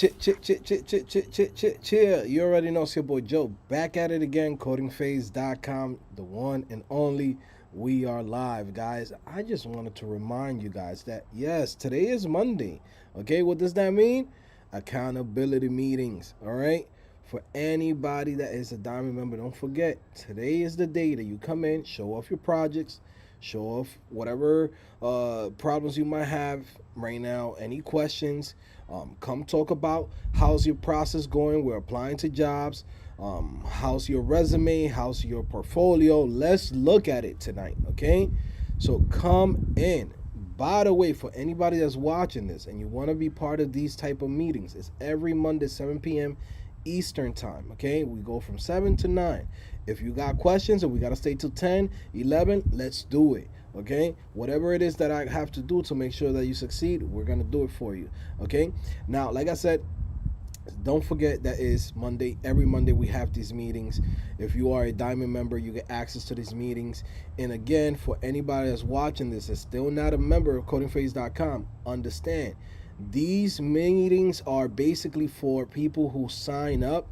Cheer. You already know it's your boy Joe. Back at it again, codingphase.com, the one and only. We are live, guys. I just wanted to remind you guys that, yes, today is Monday. Okay, what does that mean? Accountability meetings, all right? For anybody that is a Diamond member, don't forget, today is the day that you come in, show off your projects, show off whatever problems you might have right now, any questions. Come talk about how's your process going. We're applying to jobs. How's your resume? How's your portfolio? Let's look at it tonight, okay? So come in. By the way, for anybody that's watching this and you want to be part of these type of meetings, it's every Monday, 7 p.m. Eastern time, okay? We go from 7 to 9. If you got questions and we got to stay till 10, 11, let's do it, okay? Whatever it is that I have to do to make sure that you succeed, we're going to do it for you, okay? Now, like I said, don't forget that is Monday. Every Monday we have these meetings. If you are a Diamond member, you get access to these meetings. And again, for anybody that's watching this that's still not a member of codingphase.com, understand these meetings are basically for people who sign up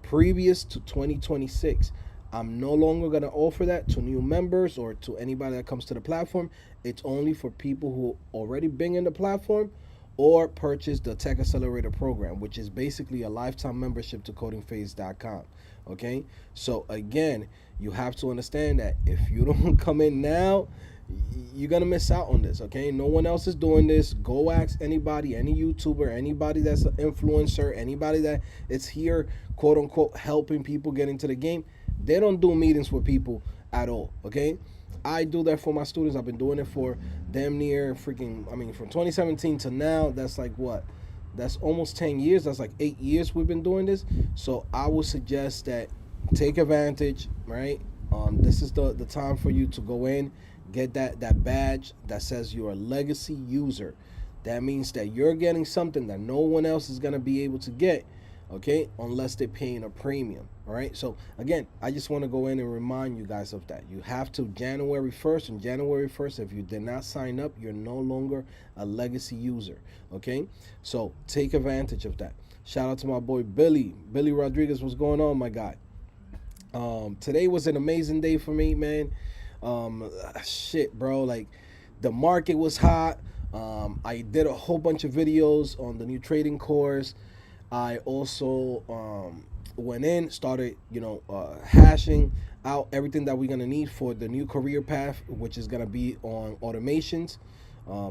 previous to 2026. I'm no longer going to offer that to new members or to anybody that comes to the platform. It's only for people who already been in the platform or purchase the Tech Accelerator program, which is basically a lifetime membership to codingphase.com. Okay, so again, you have to understand that if you don't come in now, you're gonna miss out on this. Okay, no one else is doing this. Go ask anybody, any YouTuber, anybody that's an influencer, anybody that is here, quote unquote, helping people get into the game. They don't do meetings with people at all. Okay, I do that for my students. I've been doing it for damn near freaking, from 2017 to now, that's like what? That's almost 10 years. That's like 8 years we've been doing this. So I would suggest that take advantage, right? This is the time for you to go in, get that badge that says you're a legacy user. That means that you're getting something that no one else is going to be able to get, okay, unless they're paying a premium. All right, so again, I just want to go in and remind you guys of that. You have to January 1st, and January 1st, if you did not sign up, you're no longer a legacy user. Okay, so take advantage of that. Shout out to my boy Billy Rodriguez. What's going on, my guy? Today was an amazing day for me, man. Shit, bro, like the market was hot. I did a whole bunch of videos on the new trading course. I also went in, started, hashing out everything that we're going to need for the new career path, which is going to be on automations.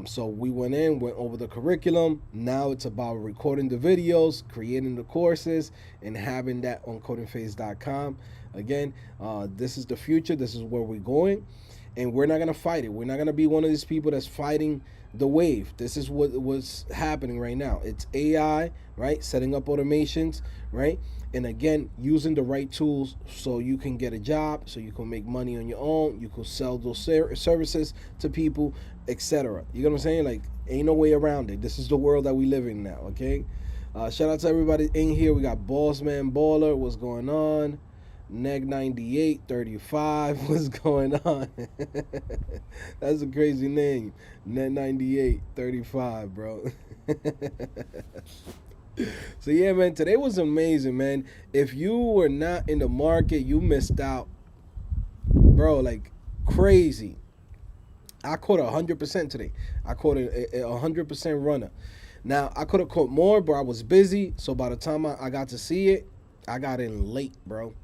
So we went over the curriculum. Now it's about recording the videos, creating the courses, and having that on codingphase.com. Again, this is the future. This is where we're going. And we're not going to fight it. We're not going to be one of these people that's fighting the wave. This is what's happening right now. It's AI, right? Setting up automations, right? And again, using the right tools so you can get a job, so you can make money on your own, you can sell those services to people, etc. You know what I'm saying? Like, ain't no way around it. This is the world that we live in now, okay? Shout out to everybody in here. We got Bossman Baller. What's going on? Neg 9835. What's going on? That's a crazy name. Neg 9835, bro. So yeah, man, today was amazing, man. If you were not in the market, you missed out, bro. Like crazy. I caught 100% today. I caught a 100% runner. Now I could have caught more, but I was busy. So by the time I got to see it, I got in late, bro.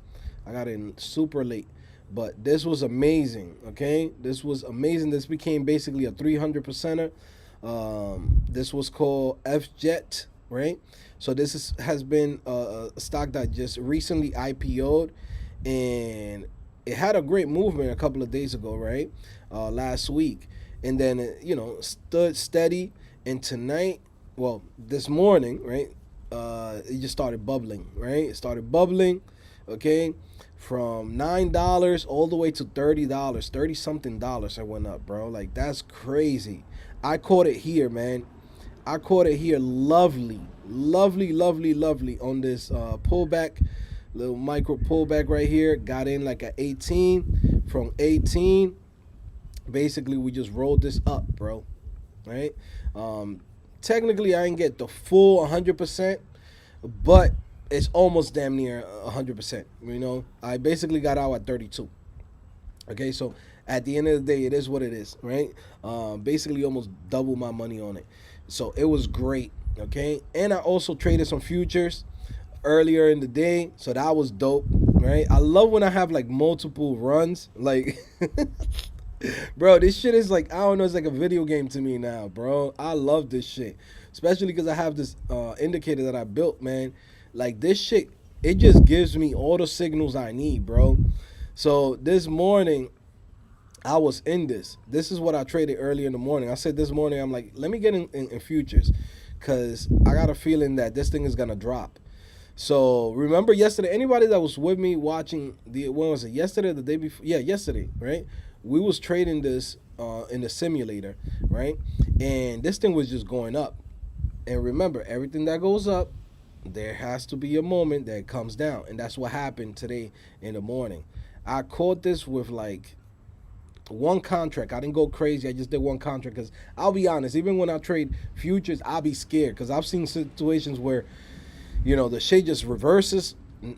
I got in super late. But this was amazing, okay? This was amazing. This became basically a 300%er. This was called FJet, right? So this has been a stock that just recently IPO'd, and it had a great movement a couple of days ago, right? Last week. And then, stood steady. And tonight, well, this morning, right? It just started bubbling, right? It started bubbling, okay? From $9 all the way to $30, 30 something dollars I went up, bro. Like, that's crazy. I caught it here, man. I caught it here. Lovely on this pullback, little micro pullback right here. Got in like at 18. From 18, basically we just rolled this up, bro. Right? Technically, I didn't get the full 100%, but it's almost damn near 100%. You know, I basically got out at 32. Okay, so at the end of the day, it is what it is, right? Basically, almost double my money on it. So it was great. Okay, and I also traded some futures earlier in the day, so that was dope, right? I love when I have like multiple runs, like. Bro, this shit is like, I don't know, it's like a video game to me now, bro. I love this shit, especially because I have this indicator that I built, man. Like this shit, it just gives me all the signals I need, bro. So this morning I was in this. This is what I traded early in the morning. I said this morning, I'm like, let me get in futures, because I got a feeling that this thing is gonna drop. So remember yesterday, anybody that was with me watching the, when was it, yesterday or the day before? Yeah, yesterday, right? We was trading this in the simulator, right? And this thing was just going up. And remember, everything that goes up, there has to be a moment that comes down, and that's what happened today in the morning. I caught this with like one contract. I didn't go crazy. I just did one contract because I'll be honest. Even when I trade futures, I'll be scared because I've seen situations where, you know, the shade just reverses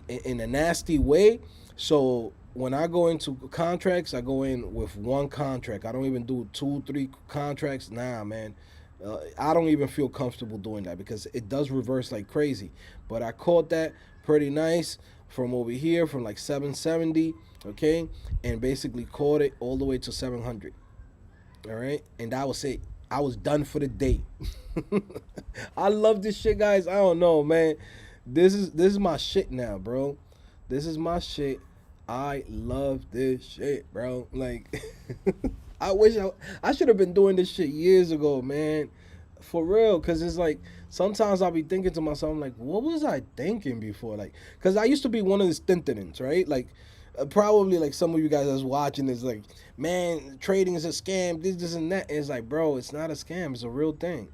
in a nasty way. So when I go into contracts, I go in with one contract. I don't even do two, three contracts. Nah, man. I don't even feel comfortable doing that because it does reverse like crazy. But I caught that pretty nice from over here, from like 770, okay, and basically caught it all the way to 700. All right, and that was it. I was done for the day. I love this shit, guys. I don't know, man. This is my shit now, bro. This is my shit. I love this shit, bro. Like, I wish I should have been doing this shit years ago, man. For real, cause it's like sometimes I'll be thinking to myself, I'm like, what was I thinking before? Like, cause I used to be one of the stintons, right? Like, probably like some of you guys that's watching is like, man, trading is a scam. This and that. And it's like, bro, it's not a scam. It's a real thing.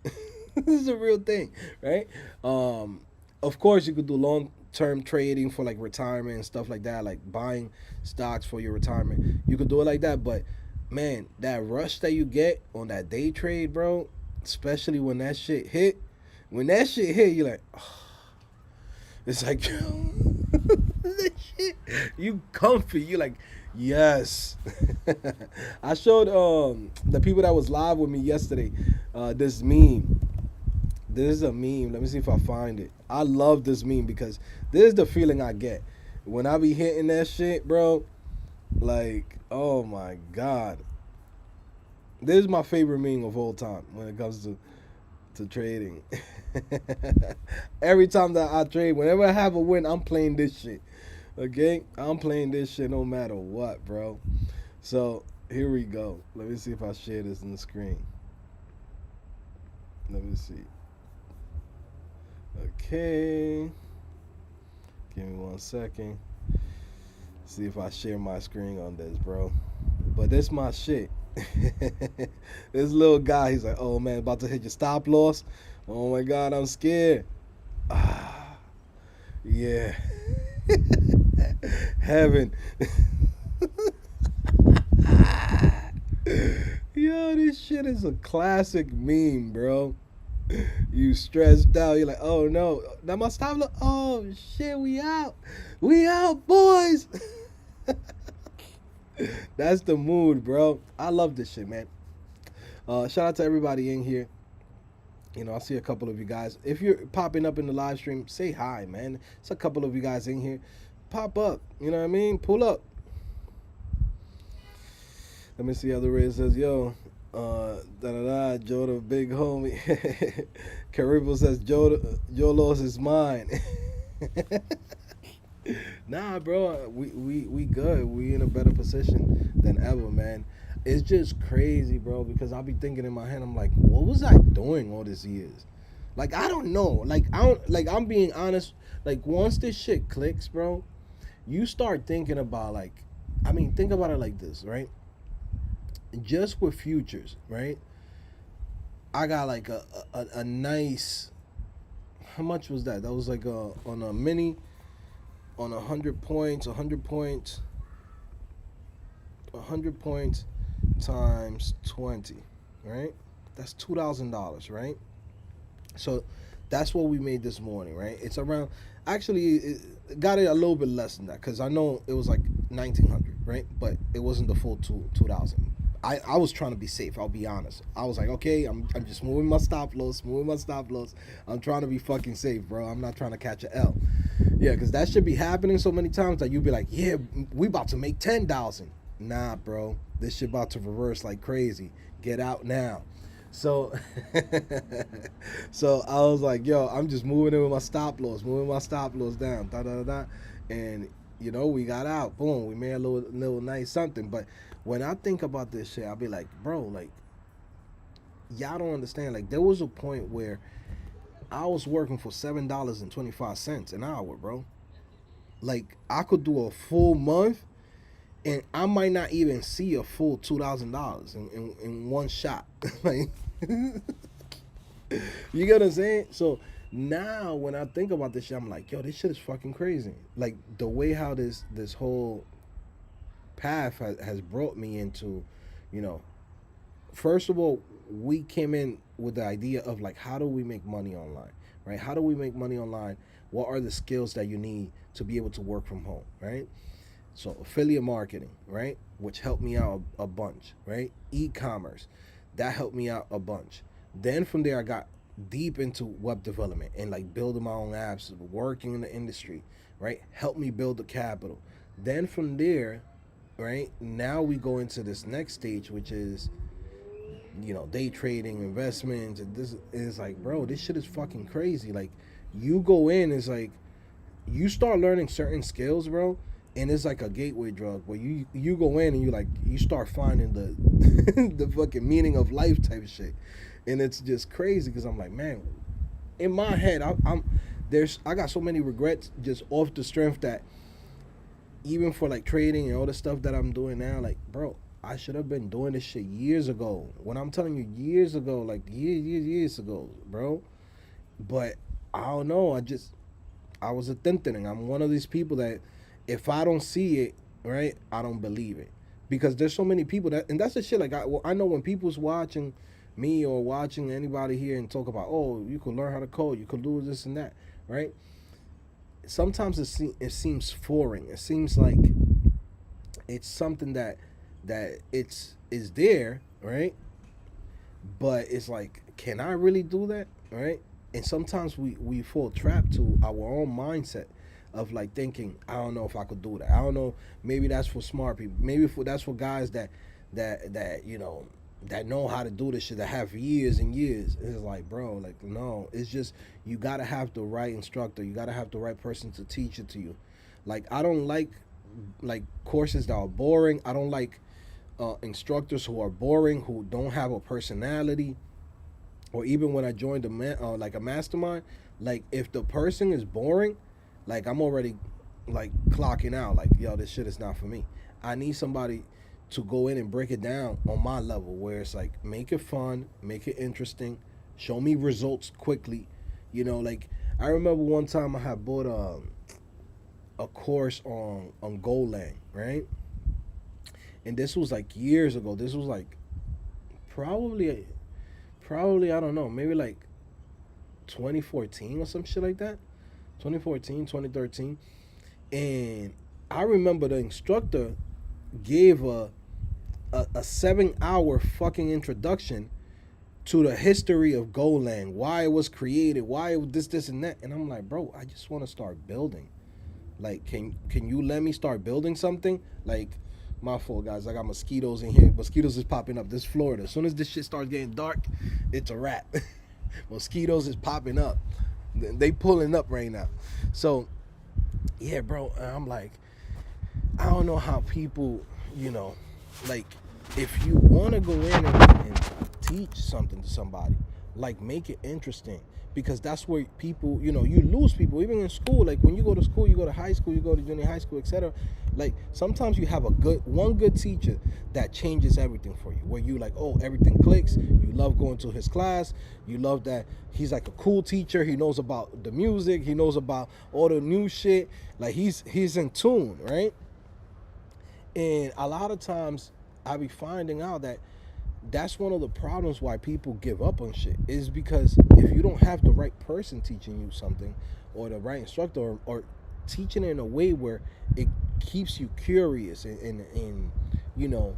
This is a real thing, right? Of course, you could do long term trading for like retirement and stuff like that, like buying stocks for your retirement. You could do it like that, but man, that rush that you get on that day trade, bro, especially when that shit hit, you're like, oh, it's like, that shit, you comfy. You like, yes. I showed the people that was live with me yesterday this meme. This is a meme. Let me see if I find it. I love this meme because this is the feeling I get when I be hitting that shit, bro. Like, oh my god, this is my favorite meme of all time when it comes to trading. Every time that I trade, whenever I have a win, I'm playing this shit. Okay, I'm playing this shit no matter what, bro. So here we go. Let me see if I share this in the screen. Let me see. Okay. Give me 1 second. See if I share my screen on this, bro. But this my shit. This little guy, he's like, oh man, about to hit your stop loss. Oh my god, I'm scared. Ah, yeah. Heaven. Yo, this shit is a classic meme, bro. You stressed out. You're like, oh no, now my stop loss. Oh shit, we out. We out, boys. That's the mood, bro. I love this shit, man. Shout out to everybody in here. You know, I see a couple of you guys. If you're popping up in the live stream, say hi, man. It's a couple of you guys in here. Pop up. You know what I mean? Pull up. Let me see how the red says, yo. Joe the big homie. Caribou says Joe lost his mind. Nah, bro, we good. We in a better position than ever, man. It's just crazy, bro, because I'll be thinking in my head, I'm like, what was I doing all these years? Like, I don't know. Like, I'm being honest. Like, once this shit clicks, bro, you start thinking about, like, I mean, think about it like this, right? Just with futures, right? I got like a nice, how much was that? That was like on a mini, on 100 points, 100 points, 100 points times 20, right? That's $2,000, right? So That's what we made this morning, right? It's around. Actually, it got it a little bit less than that because I know it was like 1900, right? But it wasn't the full 2000. I was trying to be safe. I'll be honest. I was like, okay, I'm just moving my stop loss, moving my stop loss. I'm trying to be fucking safe, bro. I'm not trying to catch an L. Yeah, because that should be happening so many times that you'd be like, yeah, we about to make 10,000. Nah, bro, this shit about to reverse like crazy. Get out now. So, so I was like, yo, I'm just moving in with my stop loss, moving my stop loss down, da da da, and we got out. Boom, we made a little nice something. But when I think about this shit, I'll be like, bro, like y'all don't understand. Like there was a point where I was working for $7.25 an hour, bro. Like I could do a full month and I might not even see a full $2,000 in one shot. Like you get what I'm saying? So now when I think about this shit, I'm like, yo, this shit is fucking crazy. Like the way how this whole path has brought me into, you know, first of all, we came in with the idea of like, how do we make money online, right? How do we make money online? What are the skills that you need to be able to work from home, right? So affiliate marketing, right, which helped me out a bunch, right? E-commerce, that helped me out a bunch. Then from there, I got deep into web development and like building my own apps, working in the industry, right? Helped me build the capital. Then from there, right, now we go into this next stage, which is day trading, investments, and this is like, bro, this shit is fucking crazy. Like, you go in, it's like you start learning certain skills, bro, and it's like a gateway drug where you go in and you start finding the the fucking meaning of life type shit, and it's just crazy because I'm like, man, in my head, I got so many regrets just off the strength that even for like trading and all the stuff that I'm doing now, like, bro, I should have been doing this shit years ago. When I'm telling you years ago, like years ago, bro. But I don't know. I was a thinking. I'm one of these people that if I don't see it, right, I don't believe it. Because there's so many people and that's the shit. Like I know when people's watching me or watching anybody here and talk about, oh, you can learn how to code, you can do this and that, right? Sometimes it seems foreign. It seems like it's something that it's is there, right? But it's like, can I really do that, right? And sometimes we fall trapped to our own mindset of like thinking, I don't know if I could do that. I don't know. Maybe that's for smart people. Maybe that's for guys that know how to do this shit, that have years and years. It's like, bro, like, no. It's just you gotta have the right instructor. You gotta have the right person to teach it to you. Like I don't like courses that are boring. I don't like instructors who are boring, who don't have a personality. Or even when I joined like a mastermind, like if the person is boring, like I'm already like clocking out. Like, yo, this shit is not for me. I need somebody to go in and break it down on my level, where it's like, make it fun, make it interesting, show me results quickly. Like I remember one time I had bought a course on Golang, right? And this was like years ago. This was like probably I don't know, maybe like 2014 or some shit like that. 2014, 2013. And I remember the instructor gave a 7-hour fucking introduction to the history of Golang, why it was created, why it was this and that. And I'm like, bro, I just want to start building. Like, can you let me start building something? Like, my fault, guys. I got mosquitoes in here. Mosquitoes is popping up. This is Florida. As soon as this shit starts getting dark, it's a wrap. Mosquitoes is popping up. They pulling up right now. So, yeah, bro. I'm like, I don't know how people, like, if you want to go in and teach something to somebody, like, make it interesting. Because that's where people, you lose people. Even in school, like when you go to school, you go to high school, you go to junior high school, etc. Like sometimes you have one good teacher that changes everything for you. Where you like, oh, everything clicks. You love going to his class. You love that he's like a cool teacher. He knows about the music. He knows about all the new shit. Like he's in tune, right? And a lot of times I be finding out that that's one of the problems why people give up on shit, is because if you don't have the right person teaching you something, or the right instructor, or teaching it in a way where it keeps you curious, and you know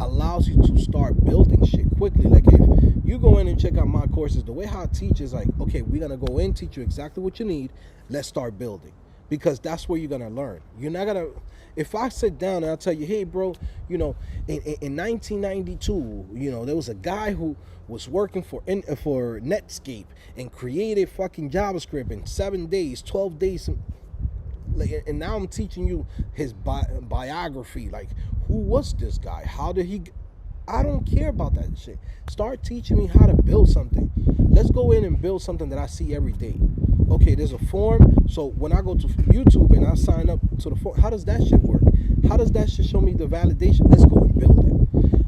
allows you to start building shit quickly. Like if you go in and check out my courses, the way how I teach is like, okay, we're gonna go in, teach you exactly what you need. Let's start building, because that's where you're gonna learn. You're not gonna. If I sit down and I tell you, hey, bro, in 1992, there was a guy who was working for Netscape and created fucking JavaScript in 7 days, 12 days, like, and now I'm teaching you his biography. Like, who was this guy? How did he? I don't care about that shit. Start teaching me how to build something. Let's go in and build something that I see every day. Okay, there's a form. So when I go to YouTube and I sign up to the form, how does that shit work? How does that shit show me the validation? Let's go and build it.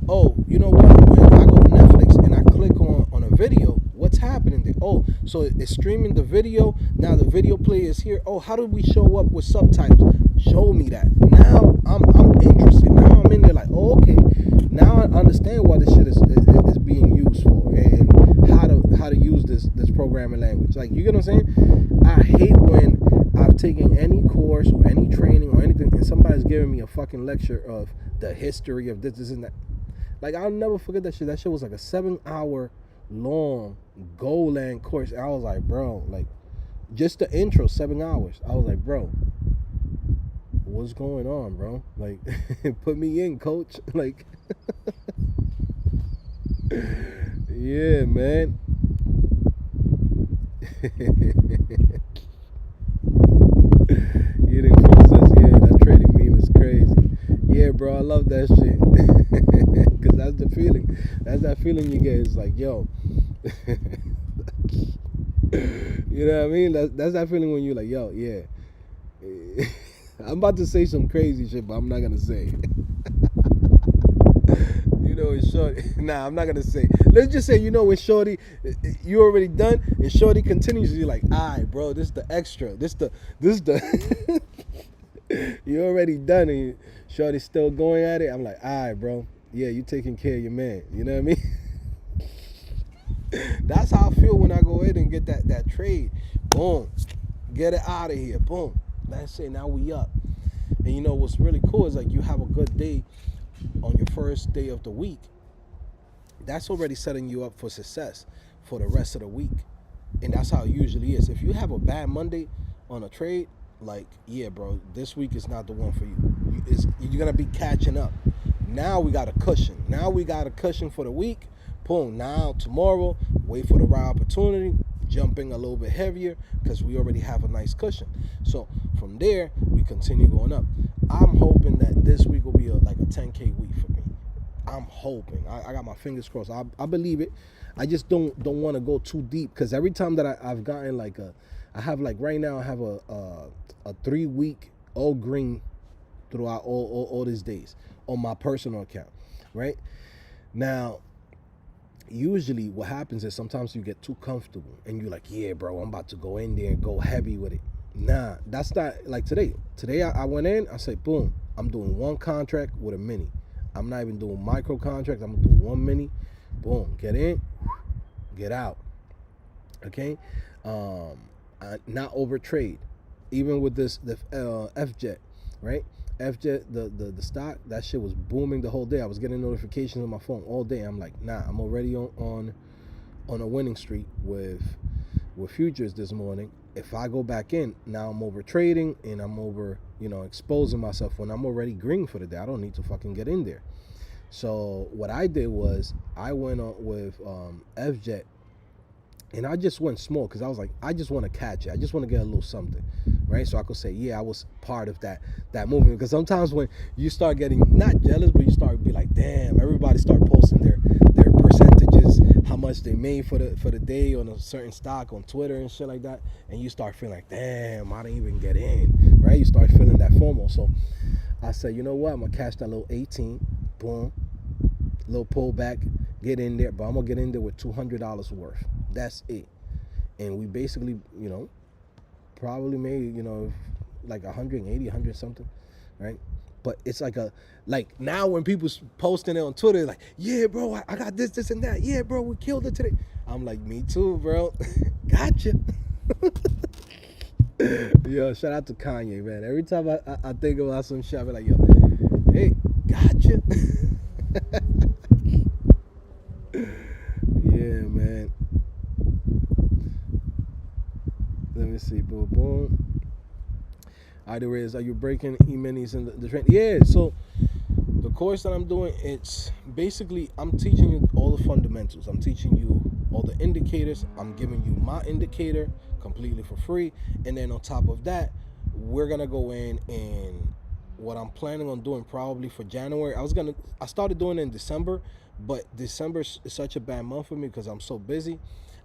Oh, you know what? When I go to Netflix and I click on a video, what's happening there? Oh, so it's streaming the video. Now the video player is here. Oh, how do we show up with subtitles? Show me that. Now I'm interested. Now I'm in there like, oh, okay. Now I understand what this shit is being used for, and how to use this programming language. Like, you get what I'm saying? I hate when I've taken any course or any training or anything, and somebody's giving me a fucking lecture of the history of this and that. Like, I'll never forget that shit. That shit was like a 7 hour long Golang course. And I was like, bro, like, just the intro, 7 hours. I was like, bro, what's going on, bro? Like, put me in, coach. Like, yeah, man. Eating process, yeah, that trading meme is crazy. Yeah, bro, I love that shit. Cause that's the feeling. That's that feeling you get. It's like, yo. You know what I mean? That's that feeling when you're like, yo, yeah. I'm about to say some crazy shit, but I'm not gonna say. It's shorty. Nah, I'm not gonna say. Let's just say, when shorty, you already done, and shorty continues. You're like, alright, bro, this is the extra. This the. You already done, and shorty's still going at it. I'm like, alright, bro. Yeah, you taking care of your man. You know what I mean? That's how I feel when I go in and get that trade. Boom, get it out of here. Boom. That's it. Now we up. And what's really cool is, like, you have a good day on your first day of the week. That's already setting you up for success for the rest of the week. And that's how it usually is. If you have a bad Monday on a trade, like, yeah, bro, this week is not the one for you. You're going to be catching up. Now we got a cushion. Now we got a cushion for the week. Boom. Now, tomorrow, wait for the right opportunity. Jumping a little bit heavier because we already have a nice cushion. So from there, we continue going up. I'm hoping that this week will be like a 10K week for me. I'm hoping. I got my fingers crossed. I believe it. I just don't want to go too deep, because every time that I've gotten like I have, like, right now I have a 3-week all green throughout all these days on my personal account, right? Now, usually what happens is sometimes you get too comfortable and you're like, yeah, bro, I'm about to go in there and go heavy with it. Nah, that's not like today. Today I went in, I said, boom, I'm doing one contract with a mini. I'm not even doing micro contracts. I'm gonna do one mini. Boom, get in, get out. Okay, not over trade. Even with the FJet, right? FJet, the stock, that shit was booming the whole day. I was getting notifications on my phone all day. I'm like, nah, I'm already on a winning streak with futures this morning. If I go back in, now I'm over trading and I'm over, exposing myself when I'm already green for the day. I don't need to fucking get in there. So what I did was I went on with FJet, and I just went small because I was like, I just want to catch it. I just want to get a little something, right? So I could say, yeah, I was part of that movement. Because sometimes when you start getting not jealous, but you start to be like, damn, everybody start posting their percentages, how much they made for the day on a certain stock on Twitter and shit like that, and you start feeling like, damn, I didn't even get in, right? You start feeling that FOMO. So I said, you know what? I'm gonna catch that little 18, boom, little pullback, get in there, but I'm gonna get in there with $200 worth. That's it. And we basically, probably made, like 180, 100 something, right? But it's like now when people's posting it on Twitter, like, yeah, bro, I got this, and that. Yeah, bro, we killed it today. I'm like, me too, bro. Gotcha. Yo, shout out to Kanye, man. Every time I think about some shit, I be like, yo, hey, gotcha. Yeah, man. Let me see. Boom, boom. Either is, are you breaking e-minis in the train? Yeah, so the course that I'm doing, it's basically I'm teaching you all the fundamentals. I'm teaching you all the indicators. I'm giving you my indicator completely for free. And then on top of that, we're gonna go in and what I'm planning on doing probably for January. I started doing it in December, but December is such a bad month for me because I'm so busy.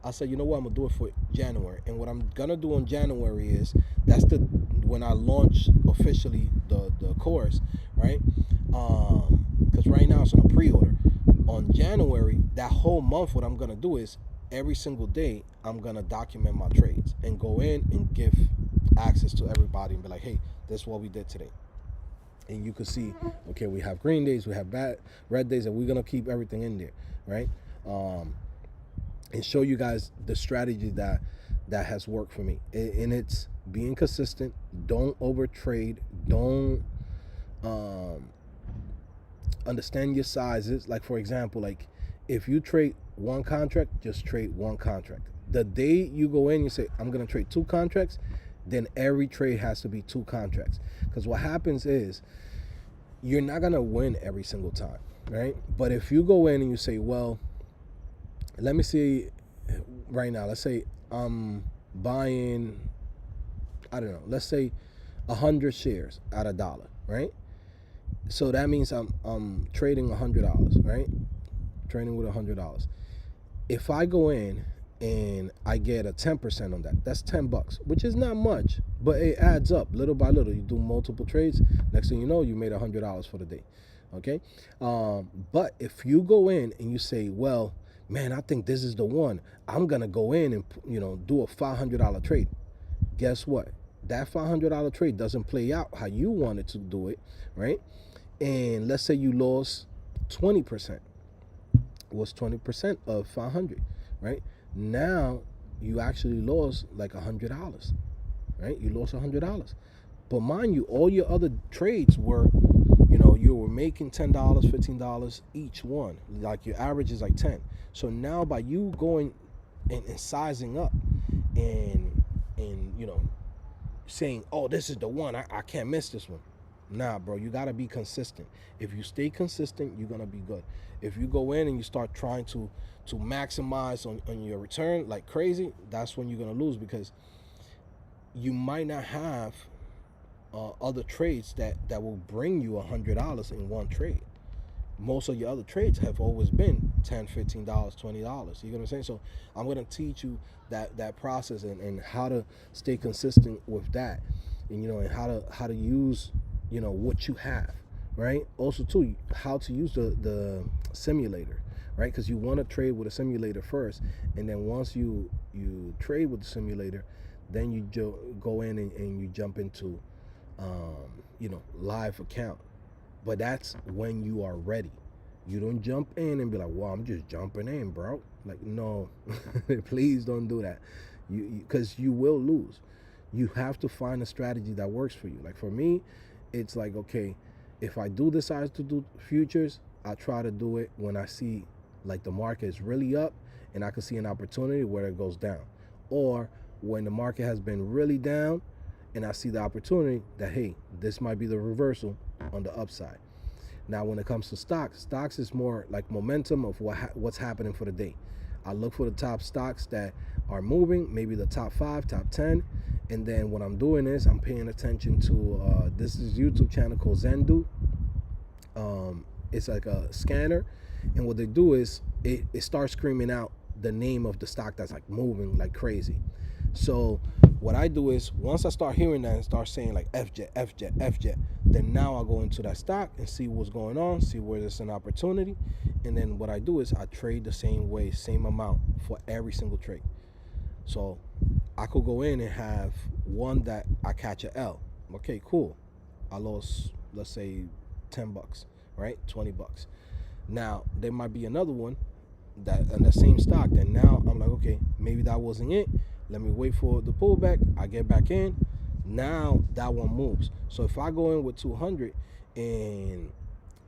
I said, you know what, I'm gonna do it for January. And what I'm gonna do in January is that's the when I launch officially the course, right? Because right now it's on a pre-order. On January, that whole month, what I'm gonna do is every single day I'm gonna document my trades and go in and give access to everybody and be like, hey, this is what we did today. And you could see, okay, we have green days, we have red days, and we're gonna keep everything in there, right? And show you guys the strategy that has worked for me. And it's being consistent. Don't over trade. Don't understand your sizes. Like for example, like if you trade one contract, just trade one contract. The day you go in, you say, I'm gonna trade two contracts, then every trade has to be two contracts. Because what happens is you're not gonna win every single time, right? But if you go in and you say, well, let me see right now, let's say I'm buying, I don't know, let's say 100 shares at $1, right? So that means I'm trading $100, right? Trading with $100. If I go in and I get a 10% on that, that's $10, which is not much, but it adds up little by little. You do multiple trades, next thing you know, you made $100 for the day. Okay. But if you go in and you say, well, man, I think this is the one, I'm gonna go in and do a $500 trade. Guess what? That $500 trade doesn't play out how you wanted to do it, right? And let's say you lost 20%. What's 20% of 500, right? Now you actually lost like $100, right? You lost $100. But mind you, all your other trades were, you were making $10, $15 each one. Like your average is like 10. So now by you going and sizing up and saying, oh, this is the one, I can't miss this one. Nah, bro, you gotta be consistent. If you stay consistent, you're gonna be good. If you go in and you start trying to maximize on your return like crazy, that's when you're gonna lose, because you might not have other trades that will bring you $100 in one trade. Most of your other trades have always been $10, $15, $20. You know what I'm saying? So I'm going to teach you that process and how to stay consistent with that, and how to use what you have, right? Also too, how to use the simulator, right? Because you want to trade with a simulator first, and then once you trade with the simulator, then you go in and you jump into live account. But that's when you are ready. You don't jump in and be like, well, I'm just jumping in, bro. Like, no, please don't do that. Because you will lose. You have to find a strategy that works for you. Like for me, it's like, okay, if I do decide to do futures, I try to do it when I see like the market is really up and I can see an opportunity where it goes down. Or when the market has been really down and I see the opportunity that, hey, this might be the reversal on the upside. Now, when it comes to stocks is more like momentum of what's happening for the day. I look for the top stocks that are moving, maybe the top 5, top 10. And then what I'm doing is I'm paying attention to this is YouTube channel called Zendu. It's like a scanner. And what they do is it starts screaming out the name of the stock that's like moving like crazy. So what I do is once I start hearing that and start saying like FJet, FJet, FJet, then now I'll go into that stock and see what's going on, see where there's an opportunity. And then what I do is I trade the same way, same amount for every single trade. So I could go in and have one that I catch a L. Okay, cool. I lost, let's say $10, right? $20. Now there might be another one that and the same stock. Then now I'm like, okay, maybe that wasn't it. Let me wait for the pullback. I get back in. Now that one moves. So if I go in with 200 and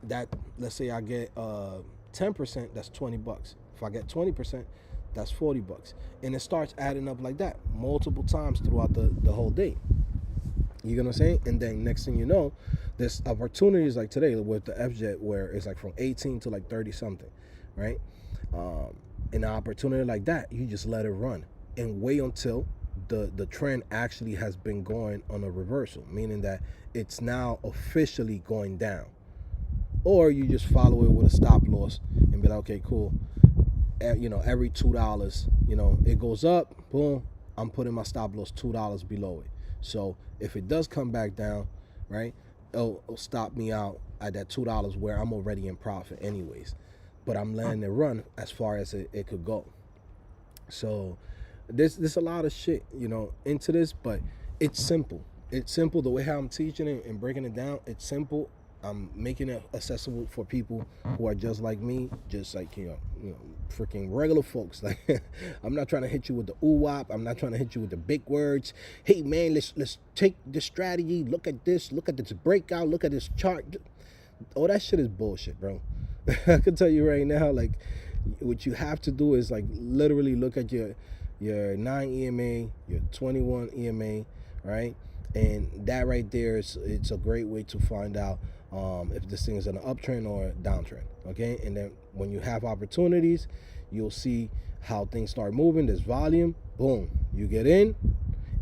that, let's say I get 10%, that's $20. If I get 20%, that's $40, and it starts adding up like that multiple times throughout the whole day. You know what I'm saying? And then next thing you know, there's opportunities like today with the FJet where it's like from 18 to like 30 something, right? In an opportunity like that, you just let it run and wait until the trend actually has been going on a reversal, meaning that it's now officially going down. Or you just follow it with a stop loss and be like, okay, cool. Every $2, it goes up, boom, I'm putting my stop loss $2 below it. So if it does come back down, right, it'll stop me out at that $2 where I'm already in profit anyways. But I'm letting it run as far as it could go. So there's a lot of shit, into this, but it's simple. It's simple. The way how I'm teaching it and breaking it down, it's simple. I'm making it accessible for people who are just like me, just like, freaking regular folks. Like, I'm not trying to hit you with the ooh-wop. I'm not trying to hit you with the big words. Hey, man, let's take this strategy. Look at this breakout. Look at this chart. All that shit is bullshit, bro. I can tell you right now, like, what you have to do is, like, literally look at your 9 EMA, your 21 EMA, right? And that right there it's a great way to find out if this thing is in an uptrend or a downtrend, okay? And then when you have opportunities, you'll see how things start moving. There's volume, boom, you get in,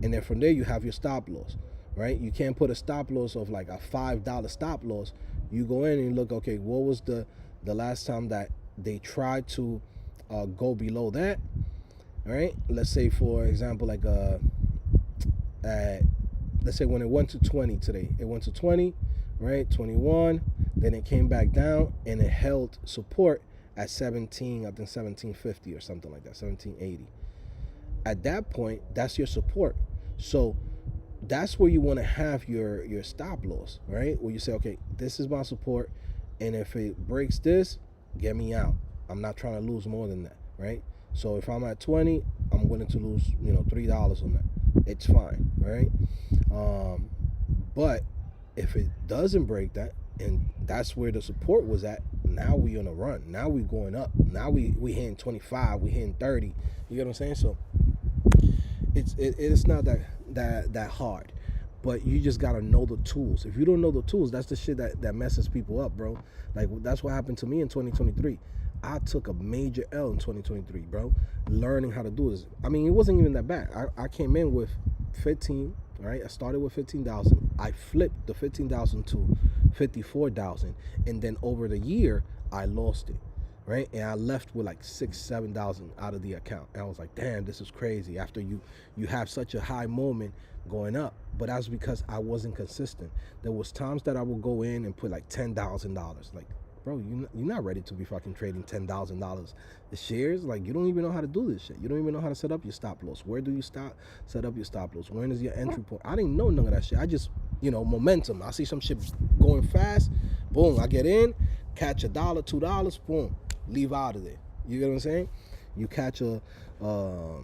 and then from there you have your stop loss, right? You can't put a stop loss of like a $5 stop loss. You go in and look, okay, what was the last time that they tried to go below that, right? Let's say, for example, like let's say when it went to 20 today, it went to 20, right? 21, then it came back down and it held support at 17, I think 1750 or something like that, 1780. At that point, that's your support. So that's where you want to have your stop loss, right? Where you say, okay, this is my support, and if it breaks this, get me out. I'm not trying to lose more than that, right? So if I'm at 20, I'm willing to lose, $3 on that. It's fine, right? But if it doesn't break that, and that's where the support was at, now we on a run. Now we going up. Now we hitting 25, we hitting 30. You get what I'm saying? So it's not that hard. But you just gotta know the tools. If you don't know the tools, that's the shit that messes people up, bro. Like, that's what happened to me in 2023. I took a major L in 2023, bro, learning how to do this. I mean, it wasn't even that bad. I came in with 15, right? I started with 15,000. I flipped the 15,000 to 54,000, and then over the year I lost it, right? And I left with like 6,000-7,000 out of the account. And I was like, damn, this is crazy. After you have such a high moment going up, but that's because I wasn't consistent. There was times that I would go in and put like $10,000, like, bro, you're not ready to be fucking trading $10,000 the shares. Like, you don't even know how to do this shit. You don't even know how to set up your stop loss. Where do you set up your stop loss? When is your entry point? I didn't know none of that shit. I just, momentum. I see some shit going fast, boom, I get in, catch $1, $2, boom, leave out of there. You get what I'm saying? You catch a 20%,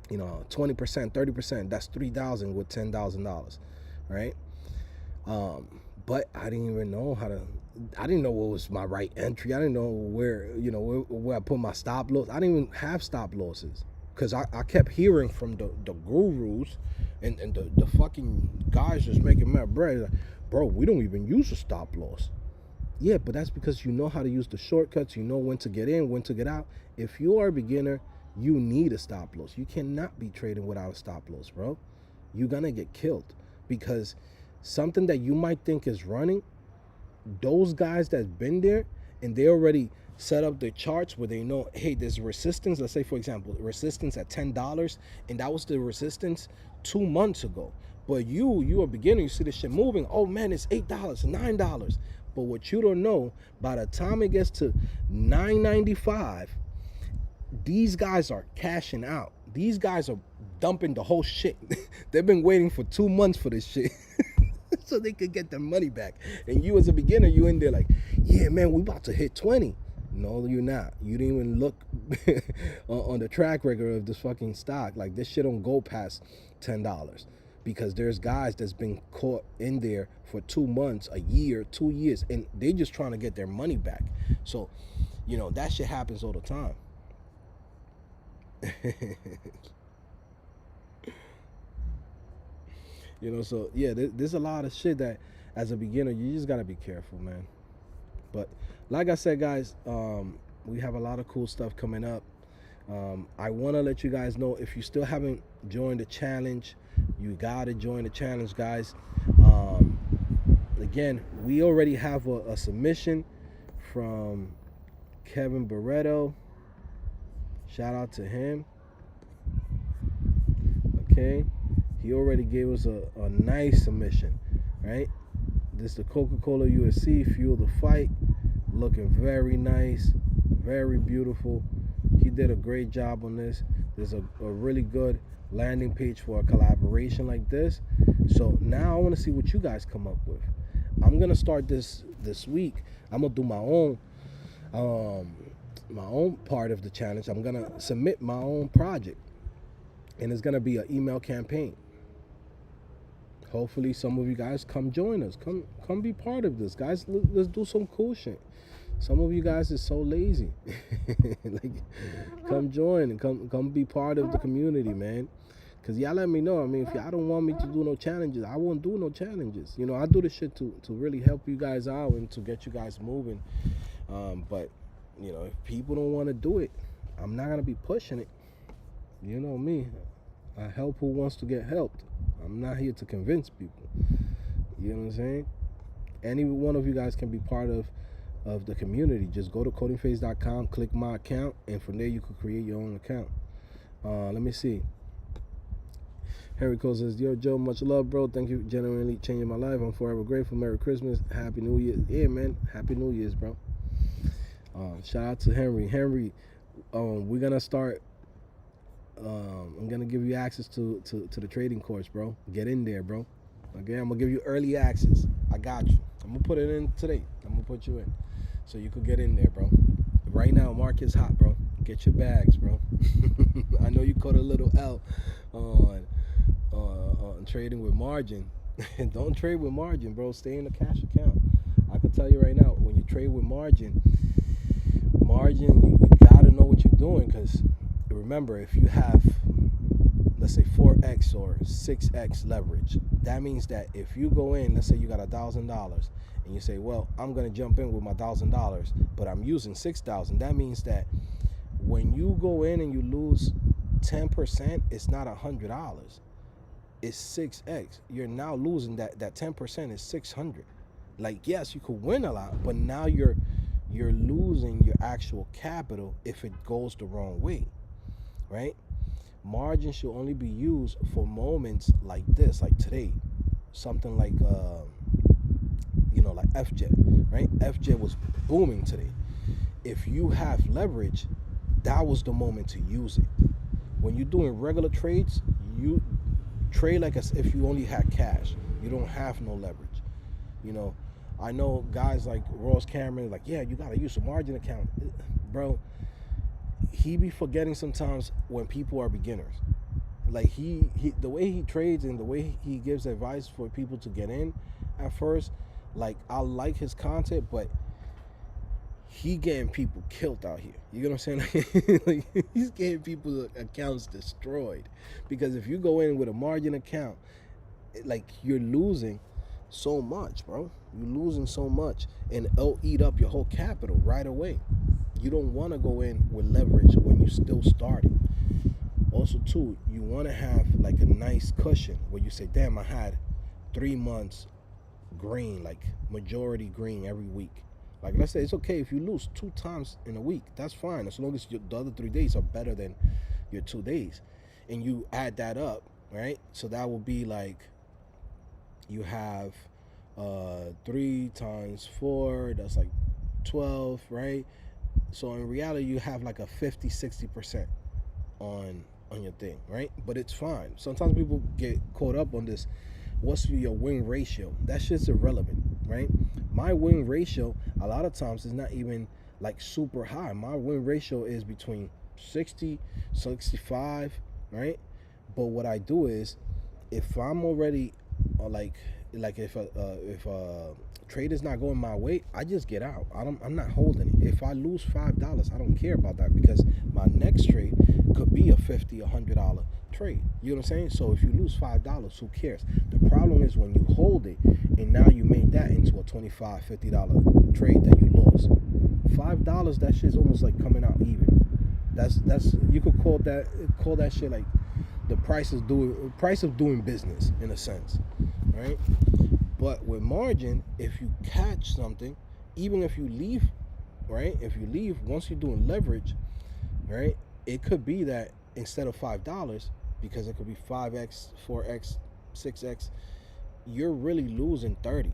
30%, that's $3,000 with $10,000, right? But I didn't even know I didn't know what was my right entry. I didn't know where I put my stop loss. I didn't even have stop losses because I kept hearing from the gurus and the fucking guys just making mad bread. Like, bro, we don't even use a stop loss. Yeah, but that's because you know how to use the shortcuts. You know when to get in, when to get out. If you are a beginner, you need a stop loss. You cannot be trading without a stop loss, bro. You're gonna get killed because something that you might think is running, those guys that's been there and they already set up their charts where they know, hey, there's resistance. Let's say, for example, resistance at $10, and that was the resistance 2 months ago. But you a beginner, you see this shit moving. Oh man, it's $8, $9. But what you don't know, by the time it gets to $9.95, these guys are cashing out. These guys are dumping the whole shit. They've been waiting for 2 months for this shit. so they could get their money back. And you as a beginner, you in there like, yeah, man, we about to hit 20. No, you're not. You didn't even look on the track record of this fucking stock. Like, this shit don't go past $10 because there's guys that's been caught in there for 2 months, a year, 2 years, and they just trying to get their money back. So, that shit happens all the time. So yeah, there's a lot of shit that as a beginner you just gotta be careful, man. But like I said, guys, we have a lot of cool stuff coming up. I want to let you guys know, if you still haven't joined the challenge, you gotta join the challenge, guys. Again, we already have a submission from Kevin Barreto. Shout out to him. Okay, he already gave us a nice submission, right? This is the Coca-Cola USC Fuel the Fight, looking very nice, very beautiful. He did a great job on this. There's a really good landing page for a collaboration like this. So now I want to see what you guys come up with. I'm gonna start this week. I'm gonna do my own part of the challenge. I'm gonna submit my own project, and it's gonna be an email campaign. Hopefully some of you guys come join us. Come be part of this, guys. Let's do some cool shit. Some of you guys is so lazy. Like, come join and come be part of the community, man. Cause y'all let me know. I mean, if y'all don't want me to do no challenges, I won't do no challenges. I do this shit to really help you guys out and to get you guys moving. But if people don't want to do it, I'm not gonna be pushing it. You know me. I help who wants to get helped. I'm not here to convince people. You know what I'm saying? Any one of you guys can be part of the community. Just go to codingphase.com, click my account, and from there you can create your own account. Let me see. Harry Cole says, yo, Joe, much love, bro. Thank you for genuinely changing my life. I'm forever grateful. Merry Christmas. Happy New Year. Yeah, man. Happy New Year's, bro. Shout out to Henry. Henry, we're going to start. I'm going to give you access to the trading course, bro. Get in there, bro. Okay, I'm going to give you early access. I got you. I'm going to put it in today. I'm going to put you in so you could get in there, bro. Right now, market's hot, bro. Get your bags, bro. I know you caught a little L on trading with margin. Don't trade with margin, bro. Stay in the cash account. I can tell you right now, when you trade with margin, you gotta know what you're doing, because remember, if you have, let's say 4x or 6x leverage, that means that if you go in, let's say you got $1,000 and you say, well, I'm gonna jump in with my $1,000, but I'm using 6,000. That means that when you go in and you lose 10%, it's not $100. It's 6x. You're now losing that 10% is 600. Like, yes, you could win a lot, but now you're losing your actual capital if it goes the wrong way, right? Margin should only be used for moments like this, like today, something like like FJet, right? FJet was booming today. If you have leverage, that was the moment to use it. When you're doing regular trades, you trade like as if you only had cash. You don't have no leverage. I know guys like Ross Cameron, like, yeah, you gotta use a margin account, bro. He be forgetting sometimes when people are beginners. Like, he the way he trades and the way he gives advice for people to get in at first, like, I like his content, but he getting people killed out here. You know what I'm saying? Like, he's getting people's accounts destroyed, because if you go in with a margin account, like, you're losing so much, bro. You're losing so much, and it'll eat up your whole capital right away. You don't want to go in with leverage when you're still starting. Also, too, you want to have like a nice cushion where you say, damn, I had 3 months green, like majority green every week. Like, let's say it's okay if you lose 2 times in a week. That's fine, as long as the other 3 days are better than your 2 days. And you add that up, right? So that will be like, you have 3 times 4, that's like 12, right? So in reality, you have like a 50-60% on your thing, right? But it's fine. Sometimes people get caught up on this what's your win ratio? That shit's irrelevant, right? My win ratio a lot of times is not even like super high. My win ratio is between 60, 65, right? But what I do is, if I'm already like if a trade is not going my way, I just get out. I'm not holding it. If I lose $5, I don't care about that, because my next trade could be a $50, $100 trade. You know what I'm saying? So if you lose $5, who cares? The problem is when you hold it and now you made that into a $25, $50 trade that you lost. $5, that shit's almost like coming out even. That's you could call that shit like the price of doing business in a sense, right? But with margin, if you catch something, even if you leave, right? If you leave once you're doing leverage, right? It could be that instead of $5, because it could be 5x, 4x, 6x, you're really losing 30.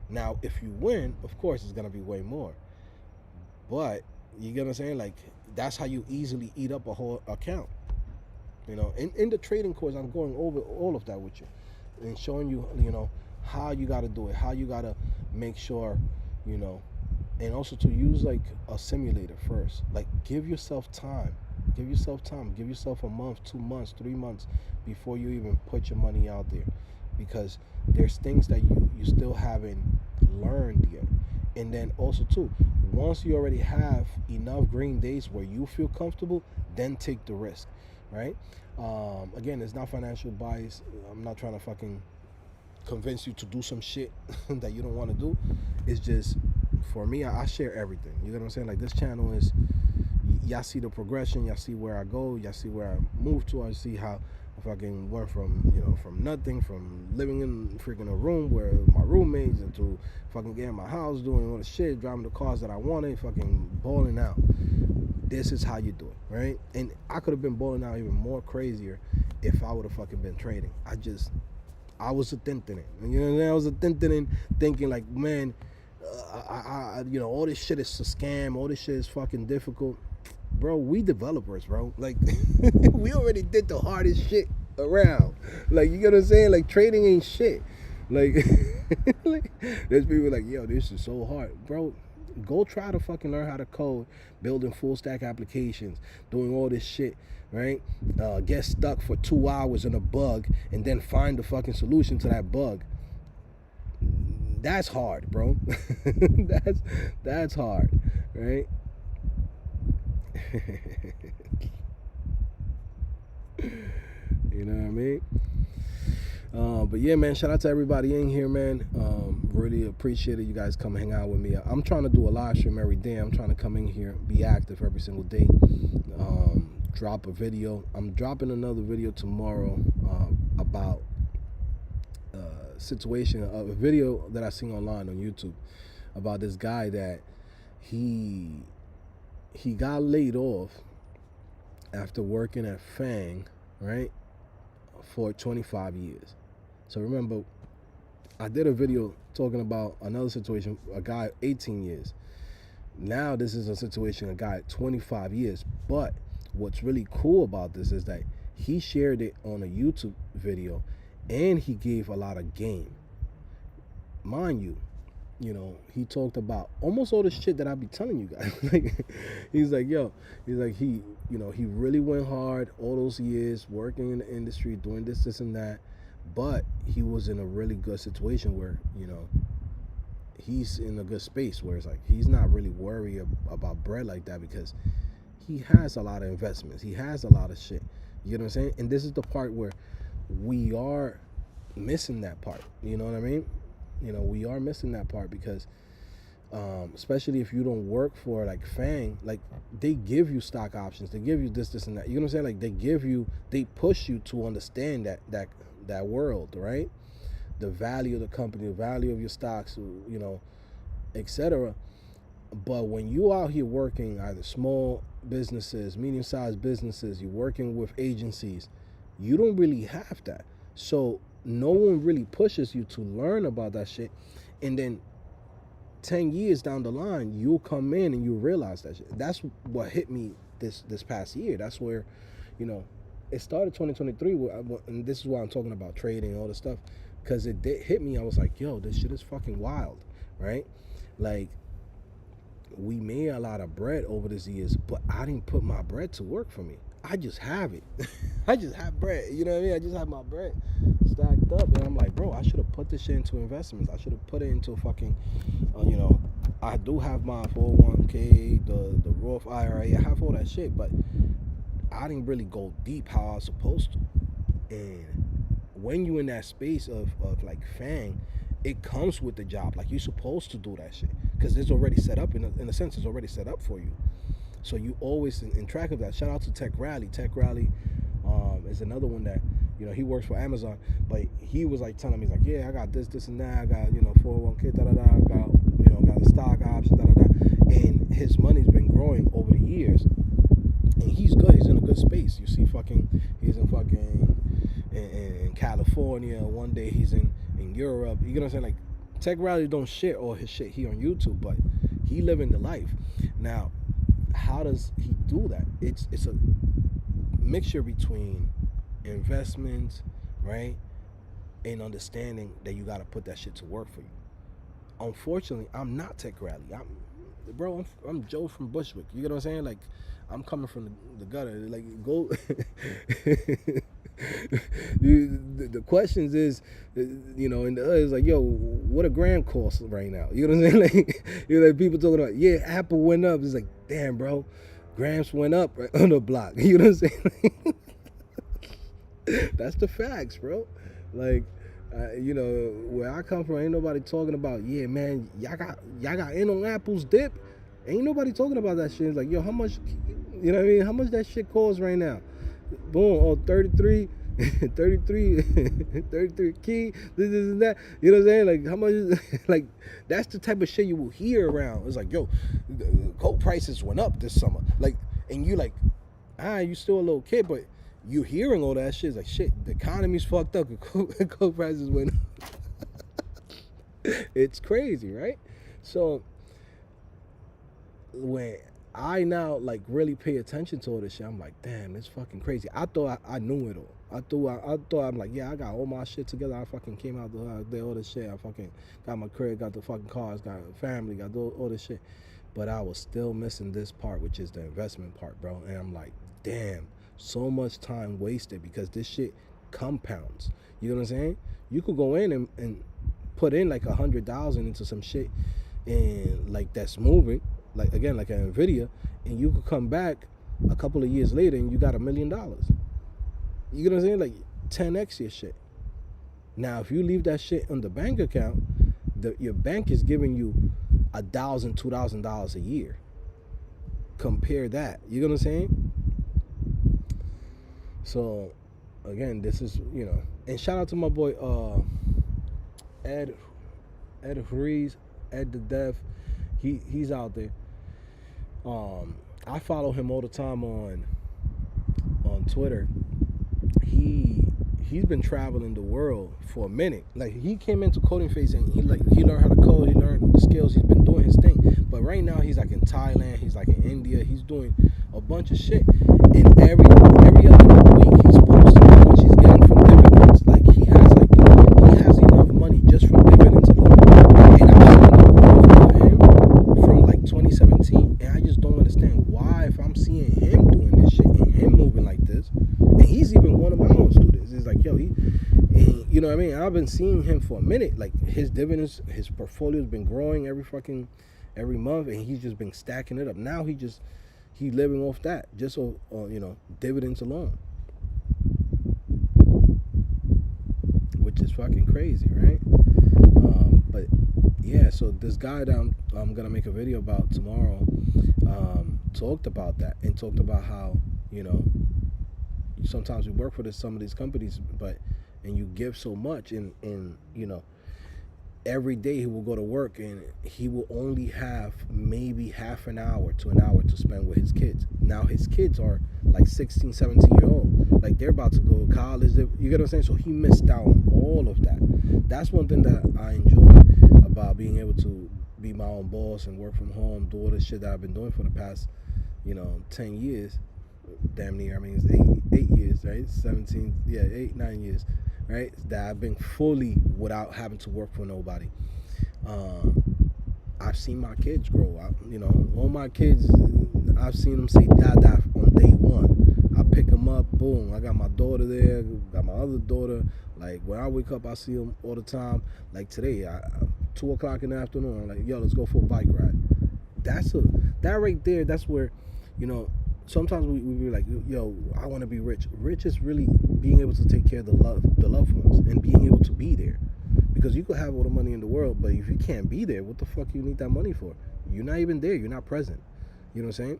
Now, if you win, of course, it's gonna be way more. But you get what I'm saying? Like, that's how you easily eat up a whole account. In the trading course, I'm going over all of that with you and showing you, how you got to do it, how you got to make sure, you know, and also to use like a simulator first. Like, give yourself time. Give yourself time. Give yourself a month, 2 months, 3 months before you even put your money out there, because there's things that you still haven't learned yet. And then also too, once you already have enough green days where you feel comfortable, then take the risk, right? Again, it's not financial advice. I'm not trying to fucking convince you to do some shit that you don't want to do. It's just, for me, I share everything. You know what I'm saying? Like, this channel is, y'all see the progression, y'all see where I go, y'all see where I move to, I see how I fucking went from nothing, from living in freaking a room where my roommates, into fucking getting my house, doing all the shit, driving the cars that I wanted, fucking balling out. This is how you do it, right? And I could have been balling out even more crazier if I would have fucking been trading. I was a thinking. You know what I'm saying? I was a thinking, thinking like, man, all this shit is a scam. All this shit is fucking difficult. Bro, we developers, bro. Like, we already did the hardest shit around. Like, you get what I'm saying? Like, trading ain't shit. Like, like, there's people like, yo, this is so hard. Bro, go try to fucking learn how to code, building full stack applications, doing all this shit, right? Get stuck for 2 hours in a bug and then find the fucking solution to that bug. That's hard, bro. that's hard, right? You know what I mean? But yeah, man, shout out to everybody in here, man. Really appreciate it. You guys come hang out with me. I'm trying to do a live stream every day. I'm trying to come in here, be active every single day. Drop a video. I'm dropping another video tomorrow about situation of a video that I seen online on YouTube about this guy that he got laid off after working at Fang, right, for 25 years. So remember, I did a video talking about another situation, a guy 18 years. Now this is a situation, a guy 25 years. But what's really cool about this is that he shared it on a YouTube video and he gave a lot of game. Mind you, he talked about almost all the shit that I be telling you guys. Like, he's like, he really went hard all those years working in the industry, doing this and that. But he was in a really good situation where, he's in a good space where it's like, he's not really worried about bread like that, because he has a lot of investments. He has a lot of shit. You know what I'm saying? And this is the part where we are missing that part. You know what I mean? We are missing that part because especially if you don't work for like Fang, like, they give you stock options, they give you this and that. You know what I'm saying? Like, they push you to understand that world, right? The value of the company, the value of your stocks, etc. But when you out here working either small businesses, medium-sized businesses, you're working with agencies, you don't really have that. So no one really pushes you to learn about that shit. And then 10 years down the line, you'll come in and you realize that shit. That's what hit me this past year. That's where, it started 2023, and this is why I'm talking about trading and all this stuff, because it did hit me. I was like, yo, this shit is fucking wild, right? Like, we made a lot of bread over these years, but I didn't put my bread to work for me. I just have it. I just have bread. You know what I mean? I just have my bread stacked up, and I'm like, bro, I should have put this shit into investments. I should have put it into fucking, I do have my 401k, the Roth IRA. I have all that shit, but I didn't really go deep how I was supposed to. And when you in that space of like FANG, it comes with the job. Like, you're supposed to do that shit because it's already set up. In a sense, it's already set up for you. So you always in track of that. Shout out to Tech Rally. Tech Rally is another one that, he works for Amazon, but he was like telling me, he's like, yeah, I got this and that. I got 401k, da da da. I got stock options, da da da. And his money's been growing over the years, and he's good. He's in a good space. You see, he's in California. One day he's in Europe. You know what I'm saying? Like, Tech Rally don't share all his shit here on YouTube, but he living the life. Now, how does he do that? It's a mixture between investments, right, and understanding that you got to put that shit to work for you. Unfortunately, I'm not Tech Rally. I'm Joe from Bushwick. You get what I'm saying? Like, I'm coming from the gutter. Like, go. The questions is, in the is like, yo, what a gram cost right now? You know what I'm saying? Like, like people talking about, yeah, Apple went up. It's like, damn, bro, grams went up right on the block. You know what I'm saying? That's the facts, bro. Like, where I come from, ain't nobody talking about, yeah, man, y'all got in on Apple's dip. Ain't nobody talking about that shit. It's like, yo, how much, you know what I mean? How much that shit costs right now? Boom, 33 key, this and that. You know what I'm saying? Like, how much is, like, that's the type of shit you will hear around. It's like, yo, the coke prices went up this summer. Like, and you like, you still a little kid, but you hearing all that shit. It's like, shit, the economy's fucked up. Coke prices went up. It's crazy, right? So when I now like really pay attention to all this shit, I'm like, damn, it's fucking crazy. I thought I knew it all. I thought I'm like, yeah, I got all my shit together. I fucking came out did all this shit. I fucking got my crib, got the fucking cars, got a family, got all this shit. But I was still missing this part, which is the investment part, bro. And I'm like, damn, so much time wasted because this shit compounds. You know what I'm saying? You could go in and put in like 100,000 into some shit, and like that's moving. Like, again, like an Nvidia, and you could come back a couple of years later and you got $1 million. You know what I'm saying? Like 10x your shit. Now, if you leave that shit on the bank account, your bank is giving you $1,000, $2,000 a year. Compare that. You know what I'm saying? So, again, this is, and shout out to my boy Ed Freeze, Ed the Dev. He's out there. I follow him all the time on Twitter. He's been traveling the world for a minute. Like, he came into coding phase and he learned how to code. He learned the skills. He's been doing his thing. But right now he's like in Thailand. He's like in India. He's doing a bunch of shit. And every other week he's posting how much he's getting from dividends. Like, he has enough money just from dividends alone. And I'm seeing the growth of him from like 2017, and I just don't understand why, if I'm seeing him doing this shit and him moving like this, and he's even one of my own students. It's like, yo, you know what I mean? I've been seeing him for a minute. Like, his dividends, his portfolio's been growing every month, and he's just been stacking it up. Now he's living off that, just so dividends alone, which is fucking crazy, right? But yeah, so this guy that I'm gonna make a video about tomorrow talked about that, and talked about how sometimes we work for some of these companies, and you give so much, and every day he will go to work and he will only have maybe half an hour to an hour to spend with his kids. Now his kids are like 16, 17-year-old, like they're about to go to college. You get what I'm saying? So he missed out on all of that. That's one thing that I enjoy about being able to be my own boss and work from home, do all this shit that I've been doing for the past 10 years, damn near. I mean, it's eight years, right? 17, yeah, 8, 9 years. right? That I've been fully without having to work for nobody. Um, I've seen my kids grow up. All my kids, I've seen them say "dada" on day one. I pick them up, boom. I got my daughter there, got my other daughter. Like when I wake up, I see them all the time. Like today, 2 o'clock in the afternoon, I'm like, yo, let's go for a bike ride. That's a that right there. That's where, you know, sometimes we be like, yo, I want to be rich. Rich is really being able to take care of the loved ones, and being able to be there. Because you could have all the money in the world, but if you can't be there, what the fuck you need that money for? You're not even there. You're not present. You know what I'm saying?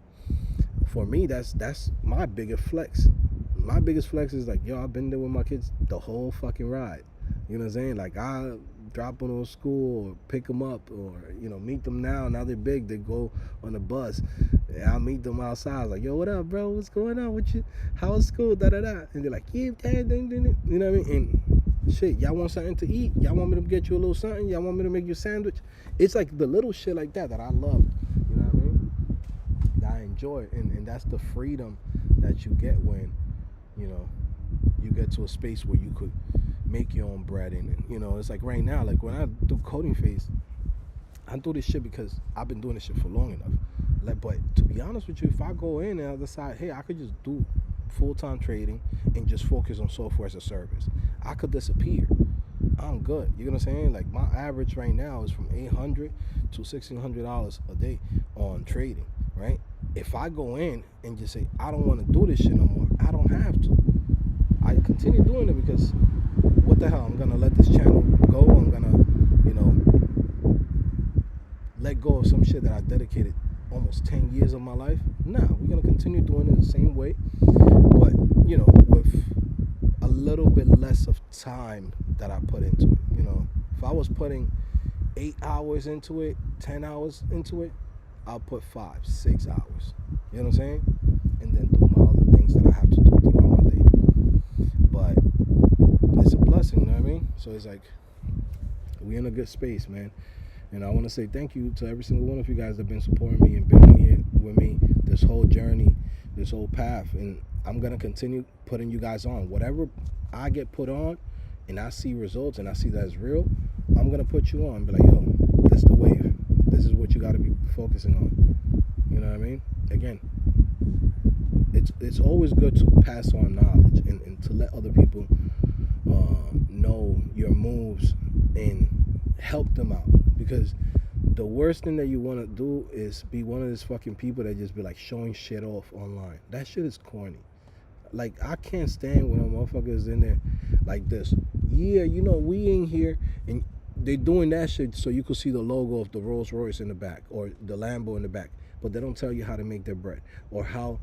For me, that's my biggest flex. My biggest flex is like, yo, I've been there with my kids the whole fucking ride. You know what I'm saying? Like I drop them on school or pick them up, or meet them now. Now they're big. They go on the bus. I'll meet them outside. Like, yo, what up, bro? What's going on with you? How's school? Da da da. And they're like, yeah, dad, ding, ding, ding. You know what I mean? And shit, y'all want something to eat? Y'all want me to get you a little something? Y'all want me to make you a sandwich? It's like the little shit like that I love. You know what I mean? That I enjoy, and that's the freedom that you get when you get to a space where you could make your own bread. And it's like right now, like when I do coding phase, I do this shit because I've been doing this shit for long enough. Like, but to be honest with you, if I go in and I decide, hey, I could just do full-time trading and just focus on software as a service, I could disappear. I'm good. You know what I'm saying? Like my average right now is from $800 to $1,600 a day on trading, right? If I go in and just say I don't want to do this shit no more, I don't have to. I continue doing it because what the hell? I'm gonna let this channel go. I'm gonna, let go of some shit that I dedicated almost 10 years of my life. Nah, we're gonna continue doing it the same way, but with a little bit less of time that I put into it. If I was putting 8 hours into it, 10 hours into it, I'll put 5, 6 hours. You know what I'm saying? And then do my other things that I have to do throughout my day. But it's a blessing, you know what I mean? So it's like we're in a good space, man. And I want to say thank you to every single one of you guys that have been supporting me and been here with me this whole journey, this whole path. And I'm going to continue putting you guys on. Whatever I get put on and I see results and I see that it's real, I'm going to put you on. Be like, yo, this is the wave. This is what you got to be focusing on. You know what I mean? Again, it's always good to pass on knowledge and to let other people know your moves and help them out. Because the worst thing that you want to do is be one of those fucking people that just be like showing shit off online. That shit is corny. Like, I can't stand when a motherfucker is in there like this. Yeah, we in here and they doing that shit so you could see the logo of the Rolls Royce in the back or the Lambo in the back, but they don't tell you how to make their bread or how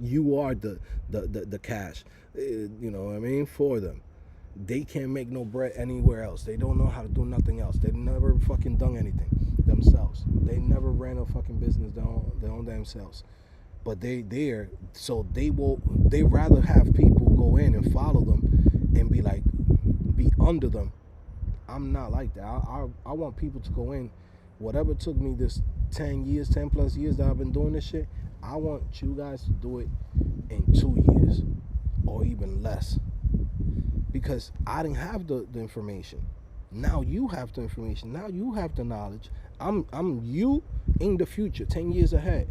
you are the cash, you know what I mean, for them. They can't make no bread anywhere else. They don't know how to do nothing else. They never fucking done anything themselves. They never ran a fucking business their own themselves. But they there, so they rather have people go in and follow them and be under them. I'm not like that. I want people to go in. Whatever took me this 10 plus years that I've been doing this shit, I want you guys to do it in 2 years or even less. Because I didn't have the information. Now you have the information. Now you have the knowledge. I'm you in the future, 10 years ahead.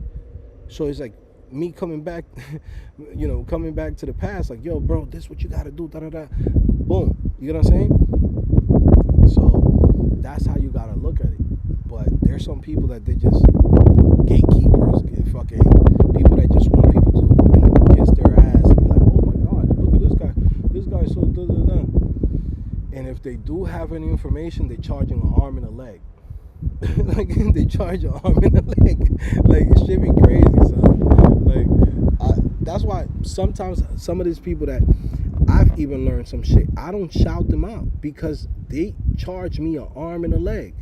So it's like me coming back, coming back to the past, like, yo, bro, this is what you gotta do, da da da. Boom. You know what I'm saying? So that's how you gotta look at it. But there's some people that they just gatekeepers, fucking people that just want people to, kiss their ass and be like, oh my god, look at this guy. This guy's so da da da. And if they do have any information, they charging an arm and a leg. Like they charge an arm and a leg. Like it should be crazy, son. Like that's why sometimes some of these people that I've even learned some shit, I don't shout them out because they charge me an arm and a leg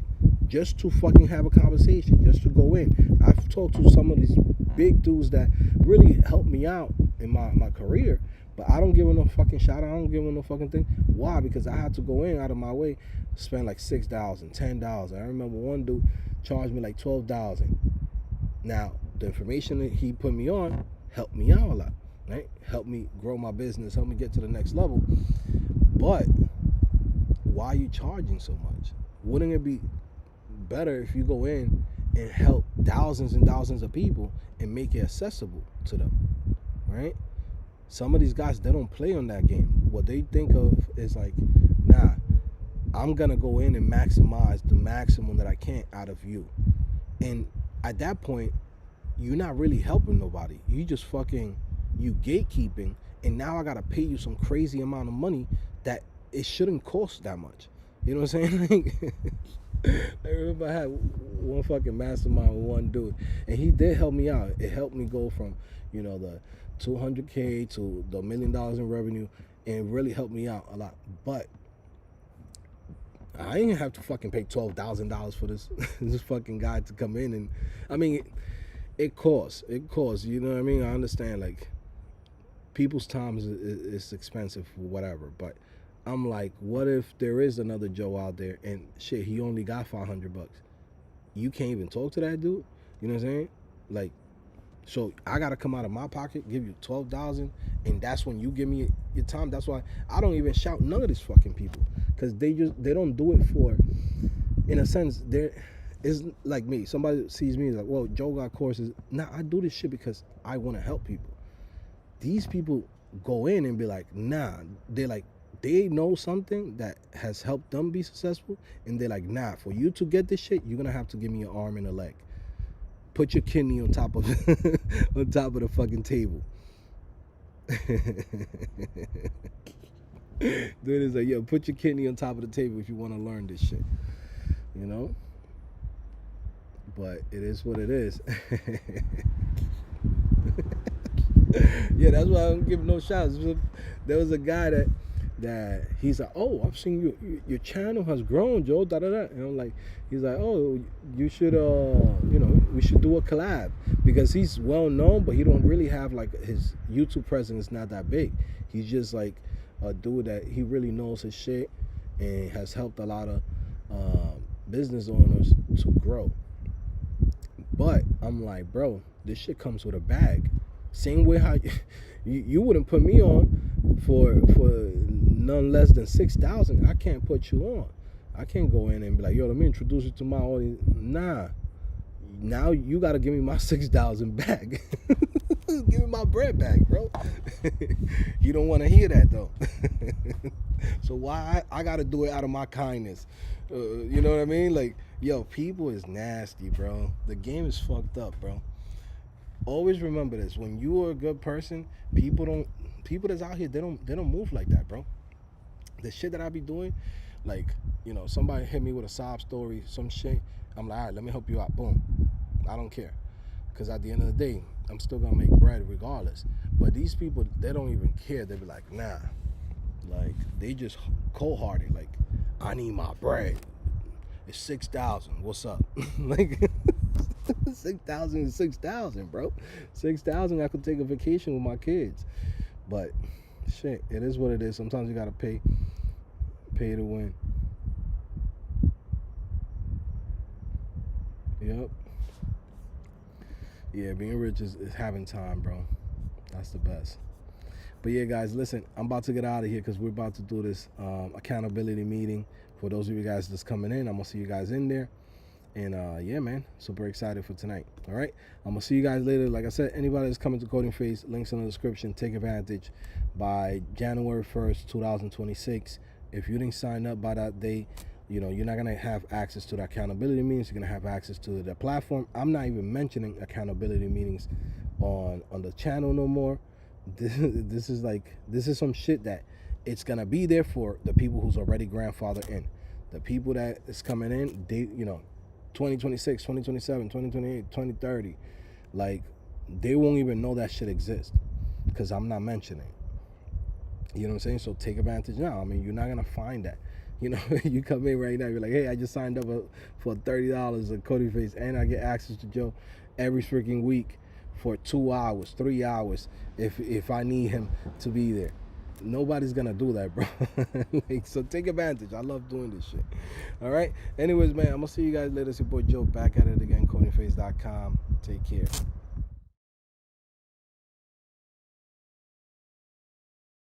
just to fucking have a conversation, just to go in. I've talked to some of these big dudes that really helped me out in my career, but I don't give them no fucking shout out. I don't give them no fucking thing. Why? Because I had to go in out of my way, spend like $6, $10. I remember one dude charged me like $12. Now, the information that he put me on helped me out a lot, right? Helped me grow my business, helped me get to the next level. But why are you charging so much? Wouldn't it be better if you go in and help thousands and thousands of people and make it accessible to them, right? Some of these guys, they don't play on that game. What they think of is like, nah, I'm gonna go in and maximize the maximum that I can out of you. And at that point, you're not really helping nobody. You just fucking, you gatekeeping, and now I gotta pay you some crazy amount of money that it shouldn't cost that much. You know what I'm saying? I remember I had one fucking mastermind with one dude, and he did help me out. It helped me go from, the 200K to the $1 million in revenue, and it really helped me out a lot. But I didn't have to fucking pay $12,000 for this this fucking guy to come in, and I mean, it costs. You know what I mean? I understand, like, people's time is expensive or whatever, but I'm like, what if there is another Joe out there and shit, he only got $500? You can't even talk to that dude. You know what I'm saying? Like, so I gotta come out of my pocket, give you $12,000, and that's when you give me your time. That's why I don't even shout none of these fucking people, because they don't do it for, in a sense, it's like me. Somebody sees me like, well, Joe got courses. Nah, I do this shit because I want to help people. These people go in and be like, nah, they're like, they know something that has helped them be successful, and they're like, nah, for you to get this shit, you're gonna have to give me an arm and a leg. Put your kidney on top of on top of the fucking table. Dude is like, yo, put your kidney on top of the table if you want to learn this shit. You know? But it is what it is. Yeah, that's why I don't give no shots. There was a guy that he's like, oh, I've seen your channel has grown, Joe, da da da. And I'm like, he's like, oh, you should we should do a collab, because he's well known, but he don't really have, like, his YouTube presence is not that big. He's just like a dude that he really knows his shit and has helped a lot of business owners to grow. But I'm like, bro, this shit comes with a bag. Same way how you wouldn't put me on for none less than 6,000. I can't put you on. I can't go in and be like, yo, let me introduce you to my audience. Nah. Now you gotta give me my 6,000 back. Give me my bread back, bro. You don't want to hear that though. So why I gotta do it out of my kindness? You know what I mean? Like, yo, people is nasty, bro. The game is fucked up, bro. Always remember this: when you are a good person, people that's out here, they don't move like that, bro. The shit that I be doing, like, somebody hit me with a sob story, some shit, I'm like, all right, let me help you out. Boom. I don't care, because at the end of the day, I'm still gonna make bread regardless. But these people, they don't even care. They be like, nah, like, they just cold-hearted. Like, I need my bread. It's 6,000. What's up? Like. 6,000 is 6,000, bro. 6,000, I could take a vacation with my kids. But shit, it is what it is. Sometimes you gotta pay to win. Yep. Yeah, being rich is having time, bro. That's the best. But yeah, guys, listen, I'm about to get out of here because we're about to do this accountability meeting. For those of you guys that's coming in, I'm gonna see you guys in there. And yeah, man, super excited for tonight. All right, I'm gonna see you guys later. Like I said, anybody that's coming to Coding Phase, links in the description. Take advantage by January 1st, 2026. If you didn't sign up by that day, you're not gonna have access to the accountability meetings. You're gonna have access to the platform. I'm not even mentioning accountability meetings on the channel no more. This is some shit that it's gonna be there for the people who's already grandfathered in. The people that is coming in, they 2026, 2027, 2028, 2030, like, they won't even know that shit exists because I'm not mentioning. You know what I'm saying? So take advantage now. I mean, you're not gonna find that. You come in right now, you're like, hey, I just signed up for $30 of Coding Phase, and I get access to Joe every freaking week for 2 hours, 3 hours, if I need him to be there. Nobody's gonna do that, bro. Like, so take advantage. I love doing this shit. All right. Anyways, man, I'm gonna see you guys later. It's your boy Joe, back at it again. CodingPhase.com. Take care.